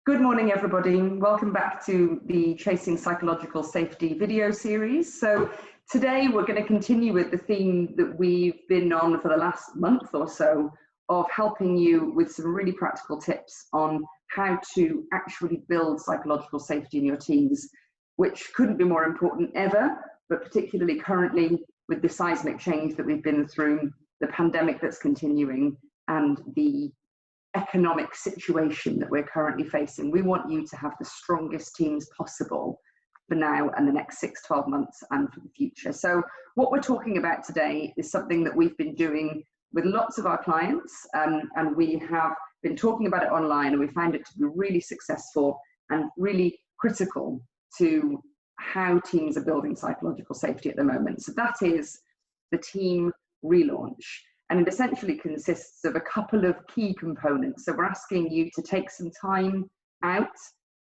Good morning, everybody. Welcome back to the Chasing Psychological Safety video series. So today we're going to continue with the theme that we've been on for the last month or so of helping you with some really practical tips on how to actually build psychological safety in your teams, which couldn't be more important ever, but particularly currently with the seismic change that we've been through, the pandemic that's continuing, and the economic situation that we're currently facing. We want you to have the strongest teams possible for now and the next 6-12 months and for the future. So what we're talking about today is something that we've been doing with lots of our clients, and we have been talking about it online, and we find it to be really successful and really critical to how teams are building psychological safety at the moment. So that is the Team Relaunch. And it essentially consists of a couple of key components. So we're asking you to take some time out.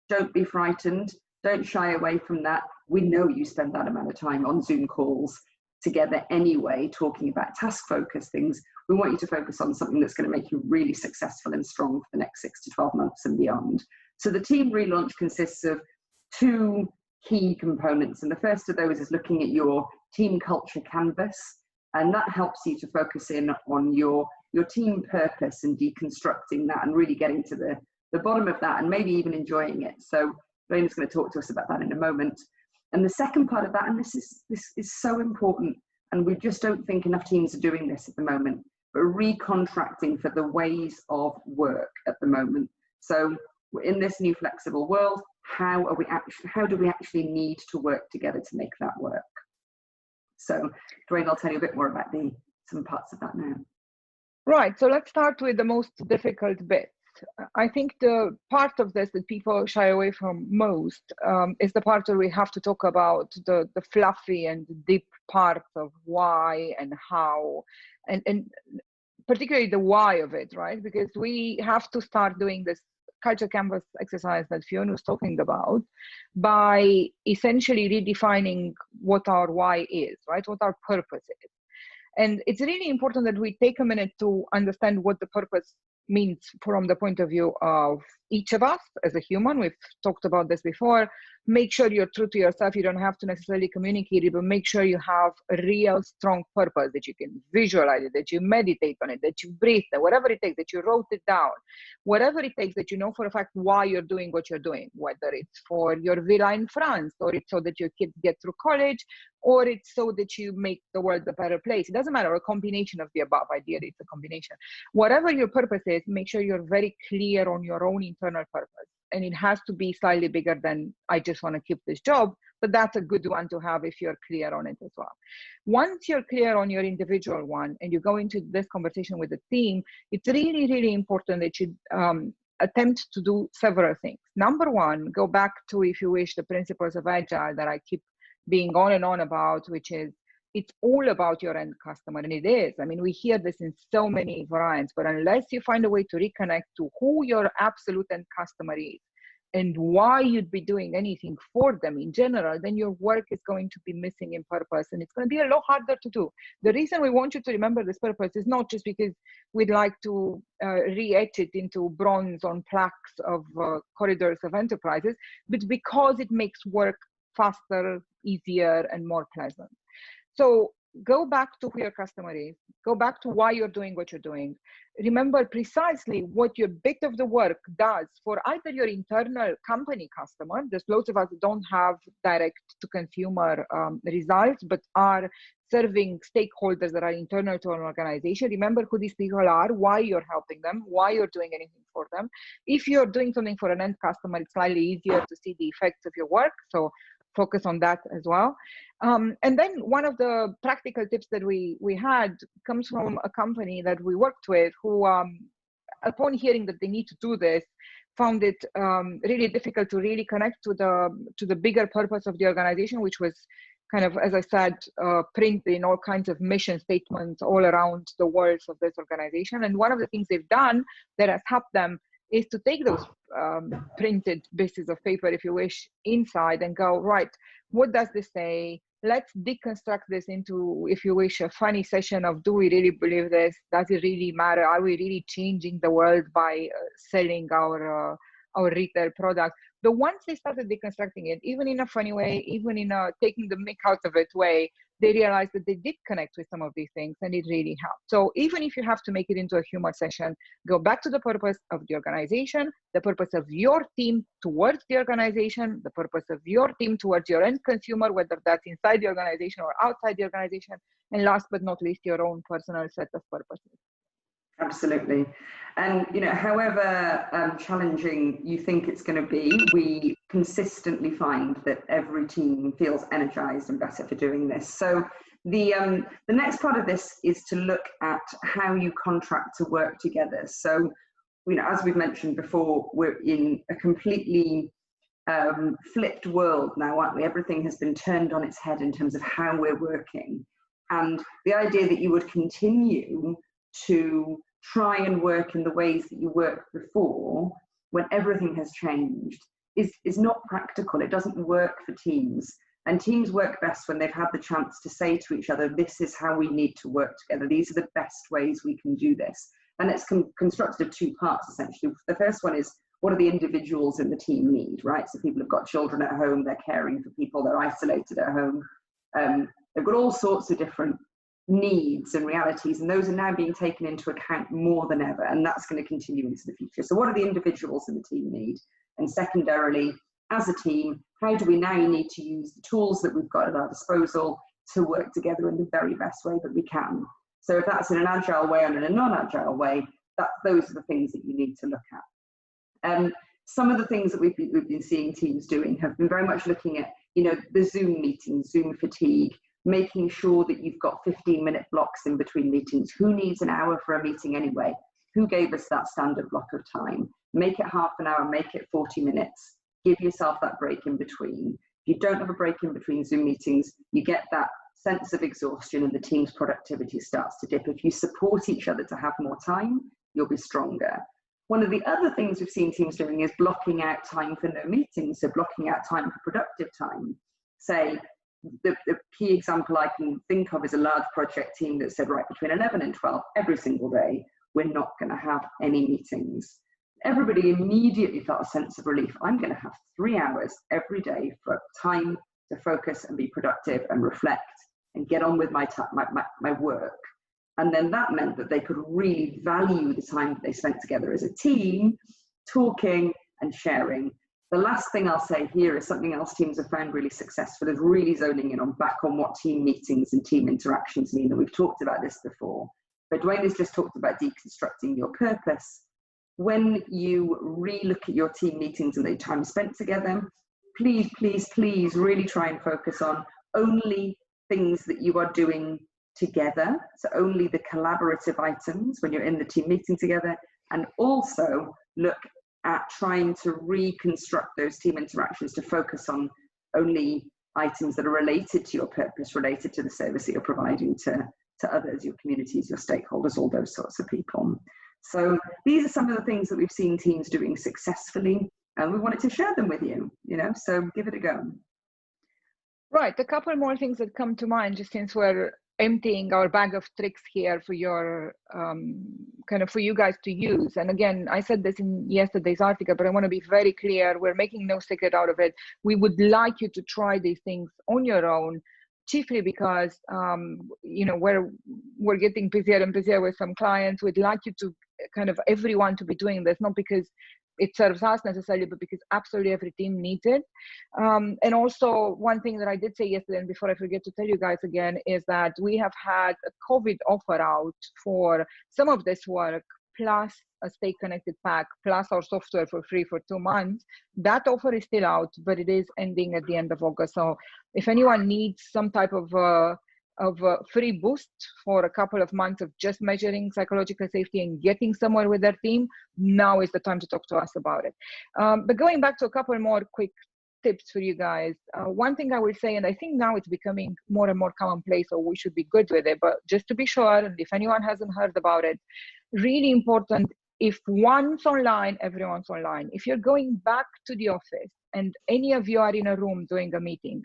Don't be frightened. Don't shy away from that. We know you spend that amount of time on Zoom calls together anyway, talking about task-focused things. We want you to focus on something that's going to make you really successful and strong for the next 6 to 12 months and beyond. So the Team Relaunch consists of two key components. And the first of those is looking at your team culture canvas. And that helps you to focus in on your team purpose and deconstructing that and really getting to the bottom of that and maybe even enjoying it. So Raina's going to talk to us about that in a moment. And the second part of that, and this is so important, and we just don't think enough teams are doing this at the moment, but recontracting for the ways of work at the moment. So we're in this new flexible world. How do we actually need to work together to make that work? So, Dwayne, I'll tell you a bit more about some parts of that now. Right, so let's start with the most difficult bit. I think the part of this that people shy away from most is the part where we have to talk about the fluffy and deep parts of why and how, and particularly the why of it, right? Because we have to start doing this culture canvas exercise that Fiona was talking about by essentially redefining what our why is, right? What our purpose is. And it's really important that we take a minute to understand what the purpose means from the point of view of each of us as a human. We've talked about this before. Make sure you're true to yourself. You don't have to necessarily communicate it, but make sure you have a real strong purpose, that you can visualize it, that you meditate on it, that you breathe, that whatever it takes, that you wrote it down, whatever it takes, that you know for a fact why you're doing what you're doing, whether it's for your villa in France, or it's so that your kids get through college, or it's so that you make the world a better place. It doesn't matter, a combination of the above. Ideally, it's a combination. Whatever your purpose is, make sure you're very clear on your own internal purpose. And it has to be slightly bigger than I just want to keep this job, but that's a good one to have if you're clear on it as well. Once you're clear on your individual one and you go into this conversation with the team, it's really, really important that you attempt to do several things. Number one, go back to, if you wish, the principles of Agile that I keep being on and on about, which is it's all about your end customer. And it is. I mean, we hear this in so many variants, but unless you find a way to reconnect to who your absolute end customer is and why you'd be doing anything for them in general, then your work is going to be missing in purpose, and it's going to be a lot harder to do. The reason we want you to remember this purpose is not just because we'd like to re-etch it into bronze on plaques of corridors of enterprises, but because it makes work faster, easier, and more pleasant. So go back to who your customer is. Go back to why you're doing what you're doing. Remember precisely what your bit of the work does for either your internal company customer. There's loads of us who don't have direct to consumer results, but are serving stakeholders that are internal to an organization. Remember who these people are, why you're helping them, why you're doing anything for them. If you're doing something for an end customer, it's slightly easier to see the effects of your work. So focus on that as well. And then one of the practical tips that we had comes from a company that we worked with who, upon hearing that they need to do this, found it really difficult to really connect to the bigger purpose of the organization, which was kind of, as I said, printed in all kinds of mission statements all around the walls of this organization. And one of the things they've done that has helped them is to take those printed pieces of paper, if you wish, inside and go, right, what does this say? Let's deconstruct this into, if you wish, a funny session of, do we really believe this? Does it really matter? Are we really changing the world by selling our our retail product. But once they started deconstructing it, even in a funny way, even in a taking the mick out of it way, they realized that they did connect with some of these things, and it really helped. So even if you have to make it into a humor session, go back to the purpose of the organization, the purpose of your team towards the organization, the purpose of your team towards your end consumer, whether that's inside the organization or outside the organization, and last but not least, your own personal set of purposes. Absolutely. And, you know, however challenging you think it's going to be, we consistently find that every team feels energized and better for doing this. So the next part of this is to look at how you contract to work together. So, you know, as we've mentioned before, we're in a completely flipped world now, aren't we? Everything has been turned on its head in terms of how we're working. And the idea that you would continue to try and work in the ways that you worked before when everything has changed is not practical. It doesn't work for teams. And teams work best when they've had the chance to say to each other, this is how we need to work together. These are the best ways we can do this. And it's constructed of two parts, essentially. The first one is, what do the individuals in the team need, right? So people have got children at home, they're caring for people, they're isolated at home. They've got all sorts of different needs and realities, and those are now being taken into account more than ever, and that's going to continue into the future. So what do the individuals in the team need? And secondarily, as a team, how do we now need to use the tools that we've got at our disposal to work together in the very best way that we can? So if that's in an agile way and in a non-agile way, those are the things that you need to look at. Some of the things that we've been seeing teams doing have been very much looking at, you know, the Zoom meetings, Zoom fatigue, making sure that you've got 15-minute blocks in between meetings. Who needs an hour for a meeting anyway? Who gave us that standard block of time? Make it half an hour, make it 40 minutes. Give yourself that break in between. If you don't have a break in between Zoom meetings, you get that sense of exhaustion and the team's productivity starts to dip. If you support each other to have more time, you'll be stronger. One of the other things we've seen teams doing is blocking out time for no meetings, so blocking out time for productive time. Say, the key example I can think of is a large project team that said, right, between 11 and 12, every single day, we're not going to have any meetings. Everybody immediately felt a sense of relief. I'm going to have 3 hours every day for time to focus and be productive and reflect and get on with my work. And then that meant that they could really value the time that they spent together as a team, talking and sharing. The last thing I'll say here is something else teams have found really successful is really zoning in back on what team meetings and team interactions mean. And we've talked about this before, but Dwayne has just talked about deconstructing your purpose. When you re-look at your team meetings and the time spent together, please, please, please really try and focus on only things that you are doing together. So only the collaborative items when you're in the team meeting together, and also look at trying to reconstruct those team interactions to focus on only items that are related to your purpose, related to the service that you're providing to others, your communities, your stakeholders, all those sorts of people. So these are some of the things that we've seen teams doing successfully, and we wanted to share them with you, so give it a go. Right, a couple more things that come to mind, just since we're emptying our bag of tricks here for your for you guys to use. And again, I said this in yesterday's article, but I want to be very clear. We're making no secret out of it. We would like you to try these things on your own, chiefly because we're getting busier and busier with some clients. We'd like you to everyone to be doing this, not because it serves us necessarily, but because absolutely every team needs it. And also, one thing that I did say yesterday, and before I forget to tell you guys again, is that we have had a COVID offer out for some of this work, plus a Stay Connected pack, plus our software for free for 2 months. That offer is still out, but it is ending at the end of August. So if anyone needs some type of a free boost for a couple of months of just measuring psychological safety and getting somewhere with their team, now is the time to talk to us about it. But going back to a couple more quick tips for you guys. One thing I will say, and I think now it's becoming more and more commonplace, so we should be good with it, but just to be sure, and if anyone hasn't heard about it, really important, if one's online, everyone's online. If you're going back to the office and any of you are in a room doing a meeting,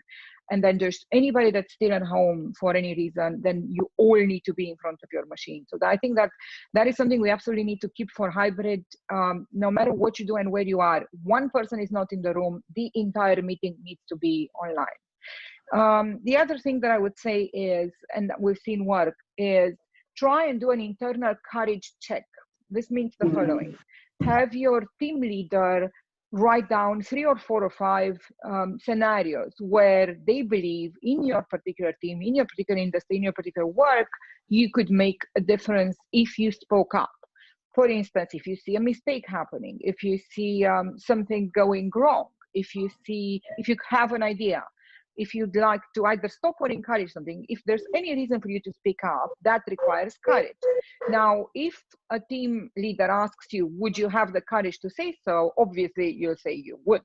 and then there's anybody that's still at home for any reason, then you all need to be in front of your machine. So I think that is something we absolutely need to keep for hybrid. No matter what you do and where you are, one person is not in the room, the entire meeting needs to be online. The other thing that I would say is, and we've seen work, is try and do an internal courage check. This means the following. Have your team leader write down 3 or 4 or 5 scenarios where they believe in your particular team, in your particular industry, in your particular work, you could make a difference if you spoke up. For instance, if you see a mistake happening, if you see something going wrong, if you have an idea, if you'd like to either stop or encourage something, if there's any reason for you to speak up, that requires courage. Now, if a team leader asks you, would you have the courage to say so? Obviously, you'll say you would,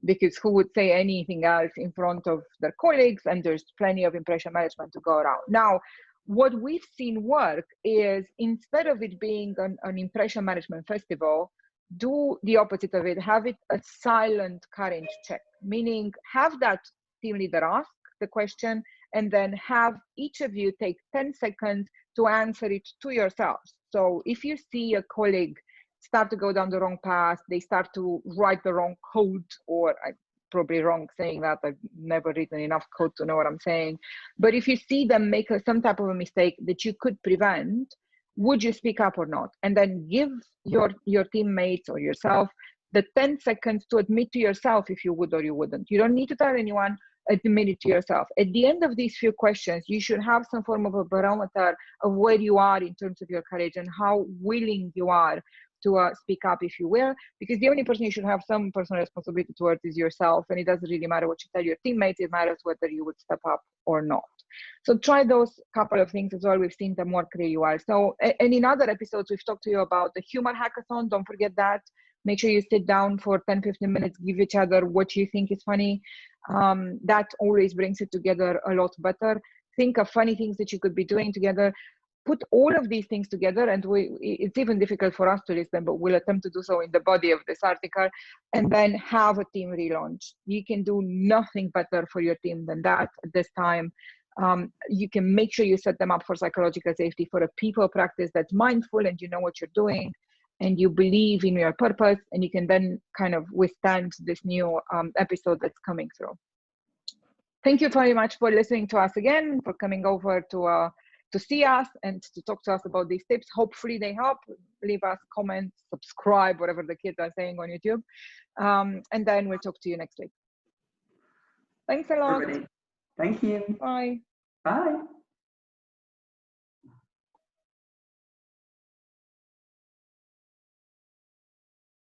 because who would say anything else in front of their colleagues? And there's plenty of impression management to go around. Now, what we've seen work is, instead of it being an impression management festival, do the opposite of it. Have it a silent courage check, meaning have that team leader ask the question and then have each of you take 10 seconds to answer it to yourselves. So if you see a colleague start to go down the wrong path, they start to write the wrong code, or I'm probably wrong saying that, I've never written enough code to know what I'm saying, but if you see them make some type of a mistake that you could prevent, would you speak up or not? And then give your teammates or yourself the 10 seconds to admit to yourself if you would or you wouldn't. You don't need to tell anyone, admit it to yourself. At the end of these few questions, you should have some form of a barometer of where you are in terms of your courage and how willing you are to speak up, if you will, because the only person you should have some personal responsibility towards is yourself, and it doesn't really matter what you tell your teammates, it matters whether you would step up or not. So try those couple of things as well. We've seen them work really well. So, and in other episodes, we've talked to you about the humor hackathon. Don't forget that. Make sure you sit down for 10-15 minutes, give each other what you think is funny. That always brings it together a lot better. Think of funny things that you could be doing together. Put all of these things together, and it's even difficult for us to list them, but we'll attempt to do so in the body of this article, and then have a team relaunch. You can do nothing better for your team than that at this time. You can make sure you set them up for psychological safety, for a people practice that's mindful and you know what you're doing and you believe in your purpose, and you can then kind of withstand this new episode that's coming through. Thank you very much for listening to us again, for coming over to see us and to talk to us about these tips. Hopefully they help. Leave us comments, subscribe, whatever the kids are saying on YouTube. And then we'll talk to you next week. Thanks a lot. Everybody. Thank you. Bye. Bye.